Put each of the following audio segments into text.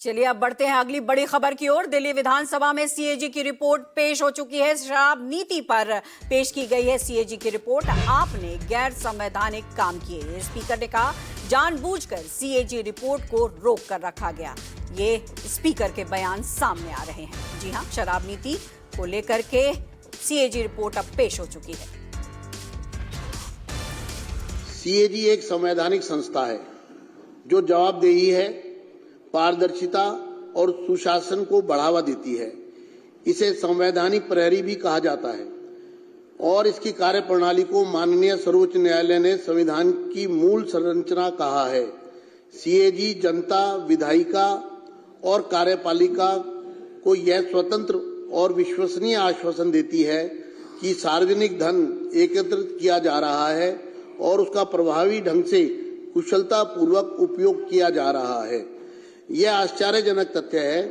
चलिए अब बढ़ते हैं अगली बड़ी खबर की ओर। दिल्ली विधानसभा में सीएजी की रिपोर्ट पेश हो चुकी है। शराब नीति पर पेश की गई है सीएजी की रिपोर्ट। आपने गैर संवैधानिक काम किए, स्पीकर ने कहा। जानबूझकर सीएजी रिपोर्ट को रोक कर रखा गया। ये स्पीकर के बयान सामने आ रहे हैं। जी हां, शराब नीति को लेकर के सीएजी रिपोर्ट अब पेश हो चुकी है। सीएजी एक संवैधानिक संस्था है जो जवाबदेही है, पारदर्शिता और सुशासन को बढ़ावा देती है। इसे संवैधानिक प्रहरी भी कहा जाता है और इसकी कार्यप्रणाली को माननीय सर्वोच्च न्यायालय ने संविधान की मूल संरचना कहा है। सीएजी जनता, विधायिका और कार्यपालिका को यह स्वतंत्र और विश्वसनीय आश्वासन देती है कि सार्वजनिक धन एकत्रित किया जा रहा है और उसका प्रभावी ढंग से कुशलता पूर्वक उपयोग किया जा रहा है। यह आश्चर्यजनक तथ्य है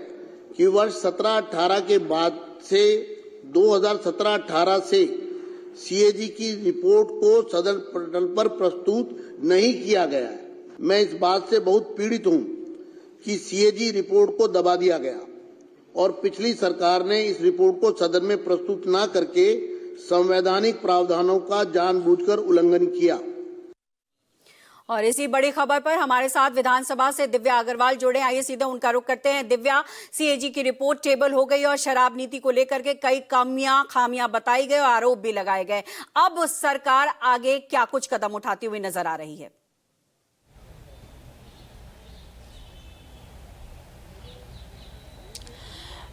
कि वर्ष 17-18 के बाद से 2017-18 से सीएजी की रिपोर्ट को सदन पटल पर प्रस्तुत नहीं किया गया है। मैं इस बात से बहुत पीड़ित हूं कि सीएजी रिपोर्ट को दबा दिया गया और पिछली सरकार ने इस रिपोर्ट को सदन में प्रस्तुत न करके संवैधानिक प्रावधानों का जानबूझकर उल्लंघन किया। और इसी बड़ी खबर पर हमारे साथ विधानसभा से दिव्या अग्रवाल जुड़े। आइए सीधा उनका रुख करते हैं। दिव्या, सीएजी की रिपोर्ट टेबल हो गई और शराब नीति को लेकर के कई खामियां बताई गई और आरोप भी लगाए गए। अब सरकार आगे क्या कुछ कदम उठाती हुई नजर आ रही है?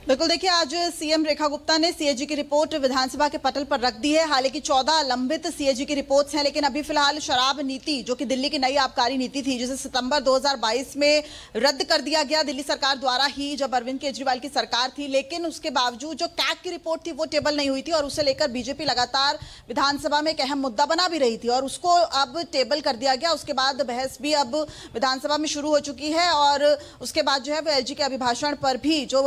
बिल्कुल, देखिए आज सीएम रेखा गुप्ता ने सीएजी की रिपोर्ट विधानसभा के पटल पर रख दी है। हालांकि 14 लंबित सीएजी की रिपोर्ट्स हैं, लेकिन अभी फिलहाल शराब नीति जो कि दिल्ली की नई आबकारी नीति थी, जिसे सितंबर 2022 में रद्द कर दिया गया दिल्ली सरकार द्वारा ही, जब अरविंद केजरीवाल की सरकार थी। लेकिन उसके बावजूद जो कैग की रिपोर्ट थी वो टेबल नहीं हुई थी और उसे लेकर बीजेपी लगातार विधानसभा में एक अहम मुद्दा बना भी रही थी और उसको अब टेबल कर दिया गया। उसके बाद बहस भी अब विधानसभा में शुरू हो चुकी है और उसके बाद जो है वो एलजी के अभिभाषण पर भी जो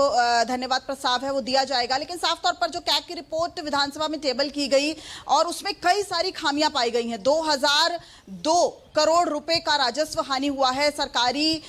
धन्यवाद प्रस्ताव है वो दिया जाएगा। लेकिन साफ तौर पर जो कैग की रिपोर्ट विधानसभा में टेबल की गई और उसमें कई सारी खामियां पाई गई हैं। 2002 करोड़ रुपए का राजस्व हानि हुआ है। सरकारी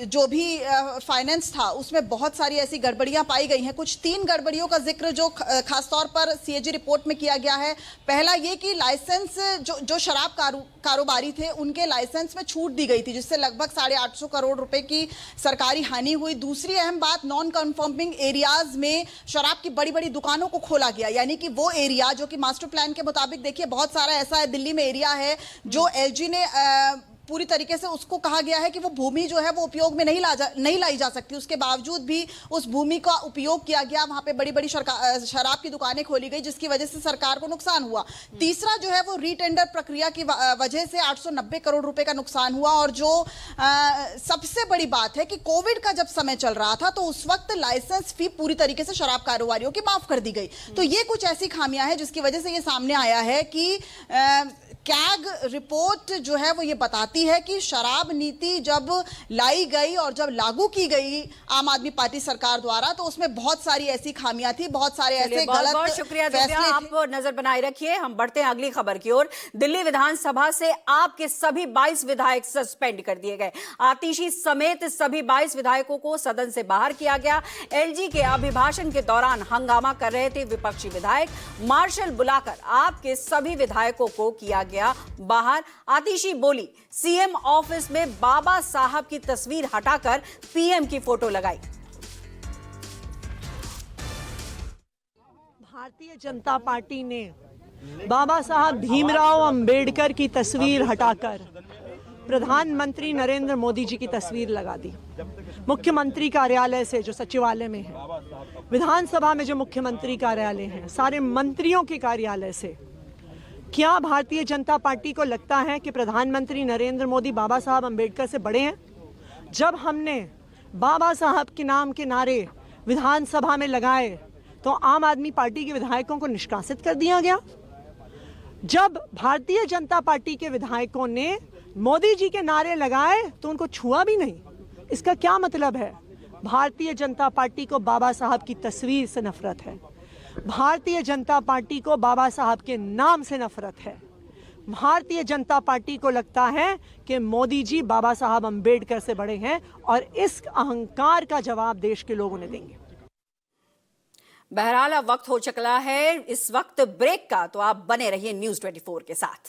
जो भी फाइनेंस था उसमें बहुत सारी ऐसी गड़बड़ियां पाई गई हैं। कुछ 3 गड़बड़ियों का जिक्र जो खासतौर पर सीएजी रिपोर्ट में किया गया है। पहला ये कि लाइसेंस जो शराब कारोबारी थे उनके लाइसेंस में छूट दी गई थी, जिससे लगभग 850 करोड़ रुपए की सरकारी हानि हुई। दूसरी अहम बात, नॉन कन्फर्मिंग एरियाज में शराब की बड़ी बड़ी दुकानों को खोला गया, यानी कि वो एरिया जो कि मास्टर प्लान के मुताबिक, देखिए बहुत सारा ऐसा है दिल्ली में एरिया है जो एलजी ने पूरी तरीके से उसको कहा गया है कि वो भूमि जो है वो उपयोग में नहीं लाई जा सकती। उसके बावजूद भी उस भूमि का उपयोग किया गया। वहां पे बड़ी बड़ी शराब की दुकानें खोली गई, जिसकी वजह से सरकार को नुकसान हुआ। तीसरा जो है वो रीटेंडर प्रक्रिया की वजह से 890 करोड़ रुपए का नुकसान हुआ। और जो सबसे बड़ी बात है कि कोविड का जब समय चल रहा था तो उस वक्त लाइसेंस फी पूरी तरीके से शराब कारोबारियों की माफ कर दी गई। तो ये कुछ ऐसी खामियां हैं जिसकी वजह से ये सामने आया है कि कैग रिपोर्ट जो है वो ये बताती है कि शराब नीति जब लाई गई और जब लागू की गई आम आदमी पार्टी सरकार द्वारा, तो उसमें बहुत सारी ऐसी खामियां थी, बहुत सारे ऐसे गलत। बहुत शुक्रिया दिव्या, आप नजर बनाए रखिए। हम बढ़ते हैं अगली खबर की ओर। दिल्ली विधानसभा से आपके सभी 22 विधायक सस्पेंड कर दिए गए। आतिशी समेत सभी 22 विधायकों को सदन से बाहर किया गया। एलजी के अभिभाषण के दौरान हंगामा कर रहे थे विपक्षी विधायक। मार्शल बुलाकर आपके सभी विधायकों को किया गया बाहर। आतिशी बोली, सीएम ऑफिस में बाबा साहब की तस्वीर हटाकर पीएम की फोटो लगाई। भारतीय जनता पार्टी ने बाबा साहब भीमराव अंबेडकर की तस्वीर हटाकर प्रधानमंत्री नरेंद्र मोदी जी की तस्वीर लगा दी। मुख्यमंत्री कार्यालय से, जो सचिवालय में है, विधानसभा में जो मुख्यमंत्री कार्यालय है, सारे मंत्रियों के कार्यालय से, क्या भारतीय जनता पार्टी को लगता है कि प्रधानमंत्री नरेंद्र मोदी बाबा साहब अंबेडकर से बड़े हैं? जब हमने बाबा साहब के नाम के नारे विधानसभा में लगाए तो आम आदमी पार्टी के विधायकों को निष्कासित कर दिया गया। जब भारतीय जनता पार्टी के विधायकों ने मोदी जी के नारे लगाए तो उनको छुआ भी नहीं। इसका क्या मतलब है? भारतीय जनता पार्टी को बाबा साहब की तस्वीर से नफरत है। भारतीय जनता पार्टी को बाबा साहब के नाम से नफरत है। भारतीय जनता पार्टी को लगता है कि मोदी जी बाबा साहब अंबेडकर से बड़े हैं और इस अहंकार का जवाब देश के लोग उन्हें देंगे। बहरहाल अब वक्त हो चुका है इस वक्त ब्रेक का, तो आप बने रहिए न्यूज़ 24 के साथ।